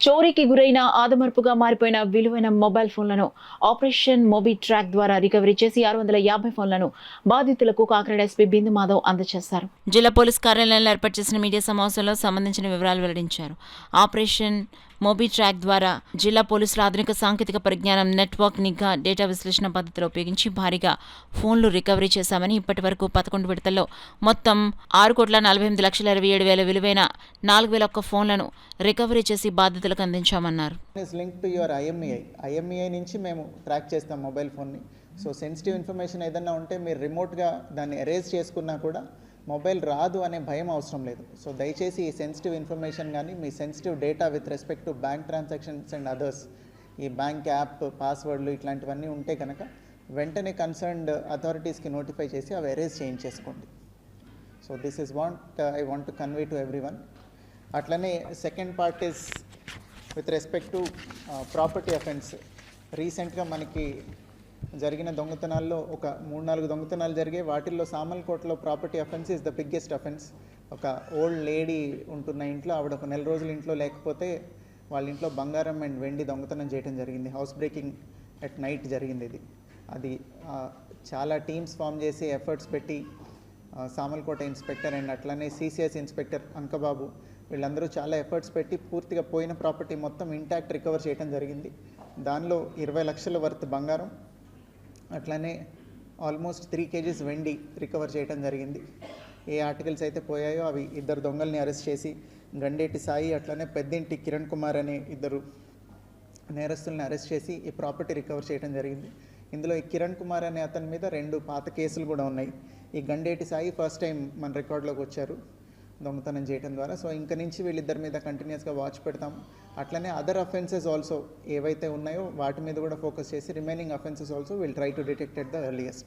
చోరీకి గురైన ఆదమర్పుగా మారిపోయిన విలువైన మొబైల్ ఫోన్లను ఆపరేషన్ మొబీ ట్రాక్ ద్వారా రికవరీ చేసి 650 ఫోన్లను బాధితులకు కాకినాడ ఎస్పీ బిందు మాధవ్ అందజేశారు. జిల్లా పోలీస్ కార్యాలయంలో ఏర్పాటు చేసిన మీడియా సమావేశంలో సంబంధించిన వివరాలు వెల్లడించారు. ఆపరేషన్ మొబీ ట్రాక్ ద్వారా జిల్లా పోలీసుల ఆధునిక సాంకేతిక పరిజ్ఞానం, నెట్వర్క్ నిఘా, డేటా విశ్లేషణ పద్ధతిలో ఉపయోగించి భారీగా ఫోన్లు రికవరీ చేశామని, ఇప్పటి వరకు 11 విడతల్లో మొత్తం 6,48,27,000 విలువైన 4,001 ఫోన్లను రికవరీ చేసి బాధితులకు అందించామన్నారు. IMEI నుంచి మేము ట్రాక్ చేస్తాం మొబైల్ ఫోన్ని. సో సెన్సిటివ్ ఇన్ఫర్మేషన్ ఏదన్నా ఉంటే మీరు రిమోట్గా దాన్ని ఎరేజ్ చేసుకున్నా కూడా మొబైల్ రాదు అనే భయం అవసరం లేదు. సో దయచేసి ఈ సెన్సిటివ్ ఇన్ఫర్మేషన్ కానీ మీ sensitive data with respect to bank transactions and others, ఈ బ్యాంక్ యాప్ పాస్వర్డ్లు ఇట్లాంటివన్నీ ఉంటే కనుక వెంటనే కన్సర్న్డ్ అథారిటీస్కి నోటిఫై చేసి అవి ఎరేజ్ చేయించేసుకోండి. So this is what I want to convey to everyone. అట్లనే second part is with respect to property offence. రీసెంట్గా మనకి జరిగిన దొంగతనాల్లో ఒక 3-4 దొంగతనాలు జరిగాయి. వాటిల్లో సామల్కోటలో property offence is the biggest offence. ఒక ఓల్డ్ లేడీ ఉంటున్న ఇంట్లో ఆవిడ ఒక 4 రోజులు ఇంట్లో లేకపోతే వాళ్ళ ఇంట్లో బంగారం అండ్ వెండి దొంగతనం చేయడం జరిగింది. హౌస్ బ్రేకింగ్ ఎట్ నైట్ జరిగింది. అది చాలా టీమ్స్ ఫామ్ చేసి ఎఫర్ట్స్ పెట్టి సామల్కోట ఇన్స్పెక్టర్ అండ్ అట్లనే CCS ఇన్స్పెక్టర్ అంకబాబు వీళ్ళందరూ చాలా ఎఫర్ట్స్ పెట్టి పూర్తిగా పోయిన ప్రాపర్టీ మొత్తం ఇంటాక్ట్ రికవర్ చేయడం జరిగింది. దానిలో 20 లక్షల వర్త్ బంగారం, అట్లనే ఆల్మోస్ట్ 3 kgs వెండి రికవర్ చేయడం జరిగింది. ఏ ఆర్టికల్స్ అయితే పోయాయో అవి 2 దొంగల్ని అరెస్ట్ చేసి గండేటి సాయి అట్లనే పెద్దింటి కిరణ్ కుమార్ అనే 2 నేరస్తుల్ని అరెస్ట్ చేసి ఈ ప్రాపర్టీ రికవర్ చేయడం జరిగింది. ఇందులో ఈ కిరణ్ కుమార్ అనే అతని మీద 2 పాత కేసులు కూడా ఉన్నాయి. ఈ గండేటి సాయి ఫస్ట్ టైం మన రికార్డులోకి వచ్చారు దొంగతనం చేయడం ద్వారా. సో ఇంక నుంచి వీళ్ళిద్దరి మీద కంటిన్యూస్గా వాచ్ పెడతాము. అట్లనే అదర్ అఫెన్సెస్ ఆల్సో ఏవైతే ఉన్నాయో వాటి మీద కూడా ఫోకస్ చేసి remaining offences also will try to detect at the earliest.